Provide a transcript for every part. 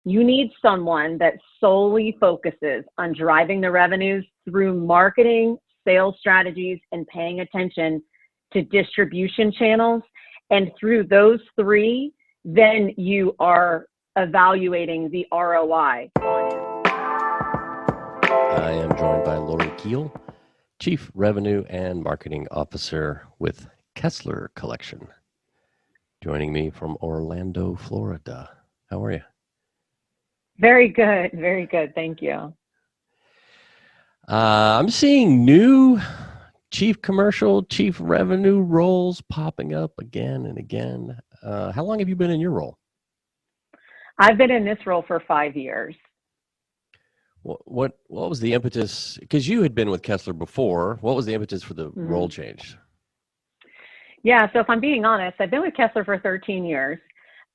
You need someone that solely focuses on driving the revenues through marketing, sales strategies, and paying attention to distribution channels. And through those three, then you are evaluating the ROI. I am joined by Lori Kiel, Chief Revenue and Marketing Officer with Kessler Collection, joining me from Orlando, Florida. How are you? Very good. Very good. Thank you. I'm seeing new chief commercial, chief revenue roles popping up again and again. How long have you been in your role? I've been in this role for 5 years. What was the impetus? Because you had been with Kessler before. What was the impetus for the role change? Yeah, so if I'm being honest, I've been with Kessler for 13 years.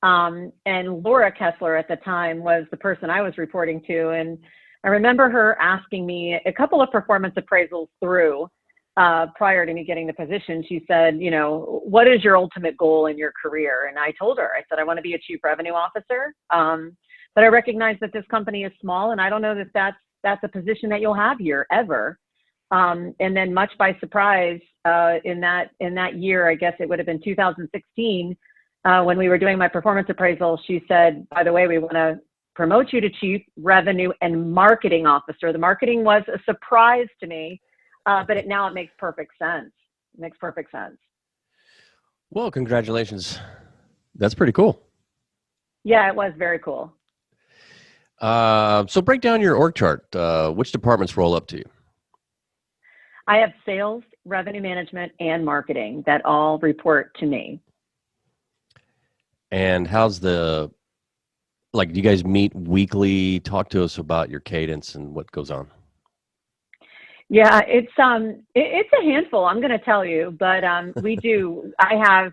And Laura Kessler at the time was the person I was reporting to. And I remember her asking me a couple of performance appraisals through prior to me getting the position. She said, you know, what is your ultimate goal in your career? And I told her, I said, I want to be a chief revenue officer. But I recognize that this company is small, and I don't know that that's a position that you'll have here ever. And then much by surprise, in that year, I guess it would have been 2016, when we were doing my performance appraisal, she said, by the way, we want to promote you to Chief Revenue and Marketing Officer. The marketing was a surprise to me, but now it makes perfect sense. It makes perfect sense. Well, congratulations. That's pretty cool. Yeah, it was very cool. So break down your org chart. Which departments roll up to you? I have sales, revenue management, and marketing that all report to me. And how's do you guys meet weekly? Talk to us about your cadence and what goes on. Yeah, it's a handful, I'm going to tell you, but we do. I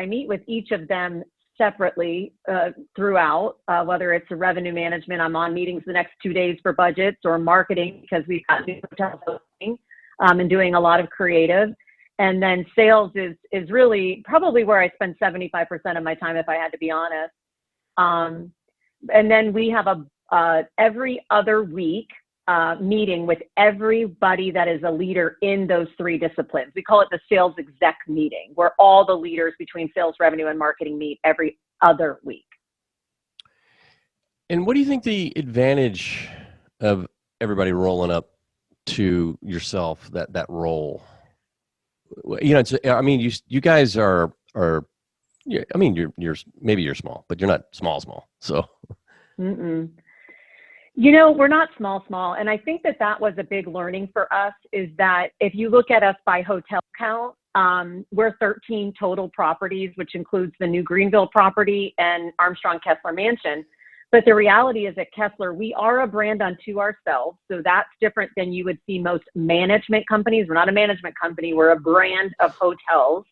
meet with each of them separately throughout, whether it's a revenue management, I'm on meetings the next 2 days for budgets, or marketing because we've got new hotels opening, and doing a lot of creative. And then sales is really probably where I spend 75% of my time, if I had to be honest. And then we have a every other week meeting with everybody that is a leader in those three disciplines. We call it the SalesExec Meeting, where all the leaders between sales, revenue, and marketing meet every other week. And what do you think the advantage of everybody rolling up to yourself, that role? You know, you guys are. I mean, you're small, but you're not small. So. Mm-mm. You know, we're not small. And I think that was a big learning for us, is that if you look at us by hotel count, we're 13 total properties, which includes the new Greenville property and Armstrong Kessler Mansion. But the reality is at Kessler, we are a brand unto ourselves. So that's different than you would see most management companies. We're not a management company. We're a brand of hotels.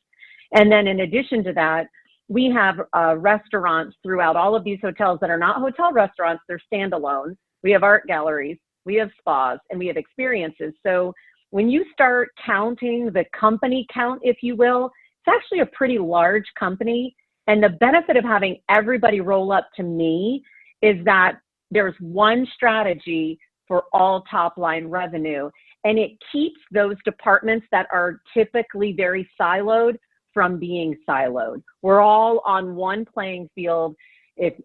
And then in addition to that, we have restaurants throughout all of these hotels that are not hotel restaurants. They're standalone. We have art galleries, we have spas, and we have experiences. So when you start counting the company count, if you will, it's actually a pretty large company. And the benefit of having everybody roll up to me is that there's one strategy for all top line revenue. And it keeps those departments that are typically very siloed from being siloed. We're all on one playing field. If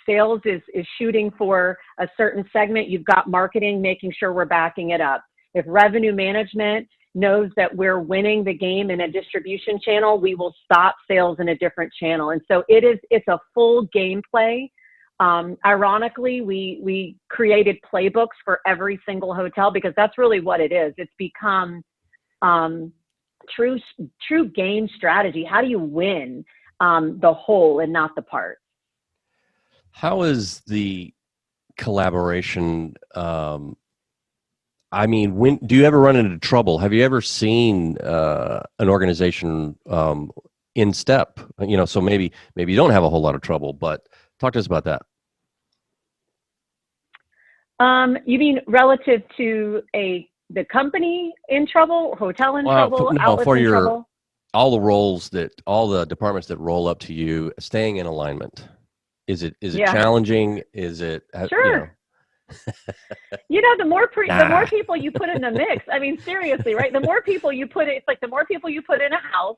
sales is shooting for a certain segment, you've got marketing making sure we're backing it up. If revenue management knows that we're winning the game in a distribution channel, we will stop sales in a different channel. And so it's a full gameplay. Ironically, we created playbooks for every single hotel because that's really what it is. It's become true game strategy. How do you win the whole and not the part? How is the collaboration? Do you ever run into trouble? Have you ever seen an organization in step? You know, so maybe you don't have a whole lot of trouble, but talk to us about that. You mean relative to the company in trouble, hotel in trouble, outlets in trouble? All the roles all the departments that roll up to you, staying in alignment. Is it Yeah. challenging? Is it, Sure. The more people you put in the mix, I mean, seriously, right? The more people you put it's like the more people you put in a house.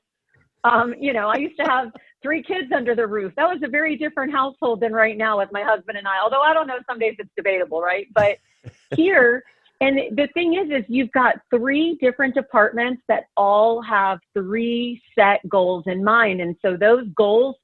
I used to have 3 kids under the roof. That was a very different household than right now with my husband and I, although I don't know, some days it's debatable, right? But here, and the thing is you've got 3 different departments that all have 3 set goals in mind. And so those goals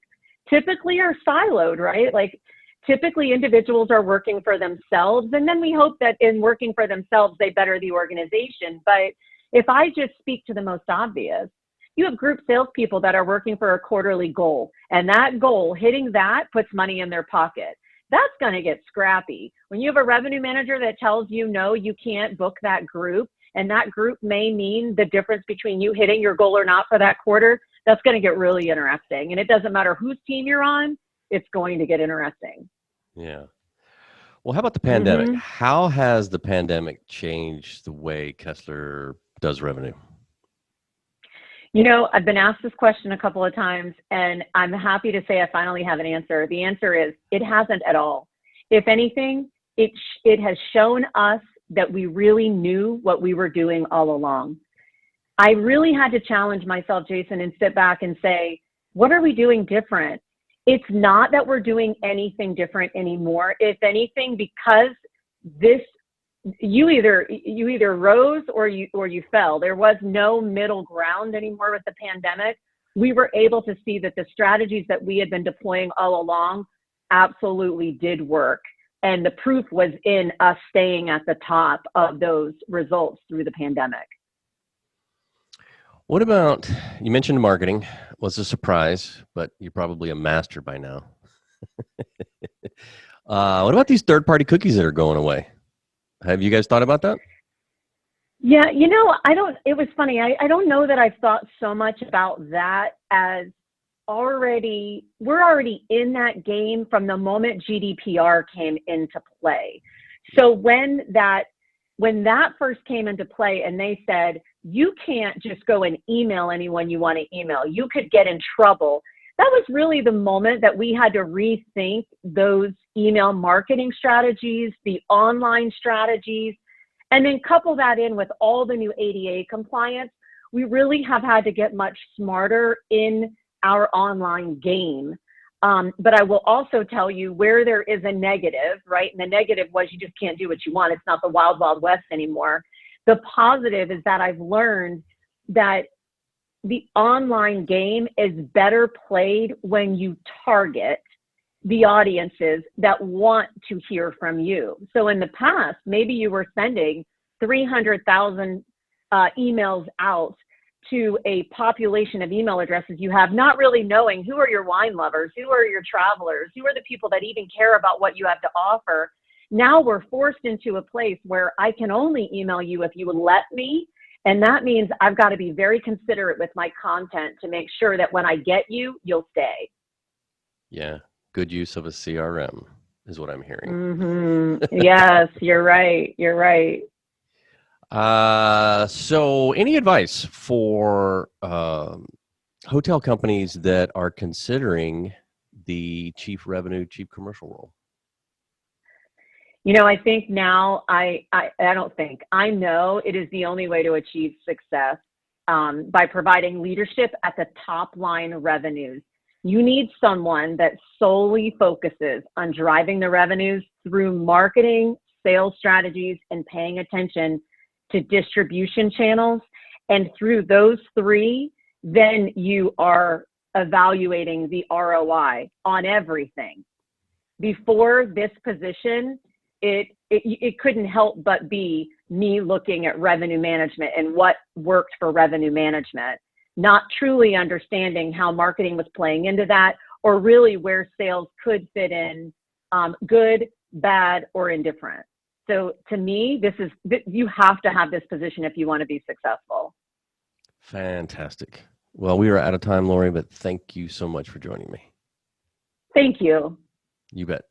typically are siloed, right? Like typically individuals are working for themselves. And then we hope that in working for themselves, they better the organization. But if I just speak to the most obvious, you have group salespeople that are working for a quarterly goal, and that goal, hitting that puts money in their pocket. That's going to get scrappy. When you have a revenue manager that tells you, no, you can't book that group, and that group may mean the difference between you hitting your goal or not for that quarter, that's going to get really interesting. And it doesn't matter whose team you're on, it's going to get interesting. Yeah. Well, how about the pandemic? How has the pandemic changed the way Kessler does revenue? I've been asked this question a couple of times, and I'm happy to say I finally have an answer. The answer is it hasn't at all. If anything, it has shown us that we really knew what we were doing all along. I really had to challenge myself, Jason, and sit back and say, what are we doing different? It's not that we're doing anything different anymore. If anything, because you either rose or you fell. There was no middle ground anymore with the pandemic. We were able to see that the strategies that we had been deploying all along absolutely did work. And the proof was in us staying at the top of those results through the pandemic. What about, you mentioned marketing was a surprise, but you're probably a master by now. What about these third-party cookies that are going away? Have you guys thought about that? Yeah, it was funny. I don't know that I've thought so much about that as we're already in that game from the moment GDPR came into play. So when that first came into play and they said, you can't just go and email anyone you want to email, you could get in trouble. That was really the moment that we had to rethink those email marketing strategies, the online strategies, and then couple that in with all the new ADA compliance. We really have had to get much smarter in our online game. But I will also tell you where there is a negative, right? And the negative was you just can't do what you want. It's not the wild, wild west anymore. The positive is that I've learned that the online game is better played when you target the audiences that want to hear from you. So in the past, maybe you were sending 300,000 emails out to a population of email addresses you have, not really knowing who are your wine lovers, who are your travelers, who are the people that even care about what you have to offer. Now we're forced into a place where I can only email you if you would let me. And that means I've got to be very considerate with my content to make sure that when I get you, you'll stay. Yeah. Good use of a CRM is what I'm hearing. Mm-hmm. Yes, you're right. You're right. So any advice for hotel companies that are considering the chief revenue, chief commercial role? I think now, I know it is the only way to achieve success by providing leadership at the top line revenues. You need someone that solely focuses on driving the revenues through marketing, sales strategies, and paying attention to distribution channels. And through those 3, then you are evaluating the ROI on everything. Before this position, it couldn't help but be me looking at revenue management and what worked for revenue management, not truly understanding how marketing was playing into that, or really where sales could fit in, good, bad, or indifferent. So to me, you have to have this position if you want to be successful. Fantastic. Well, we are out of time, Lori, but thank you so much for joining me. Thank you. You bet.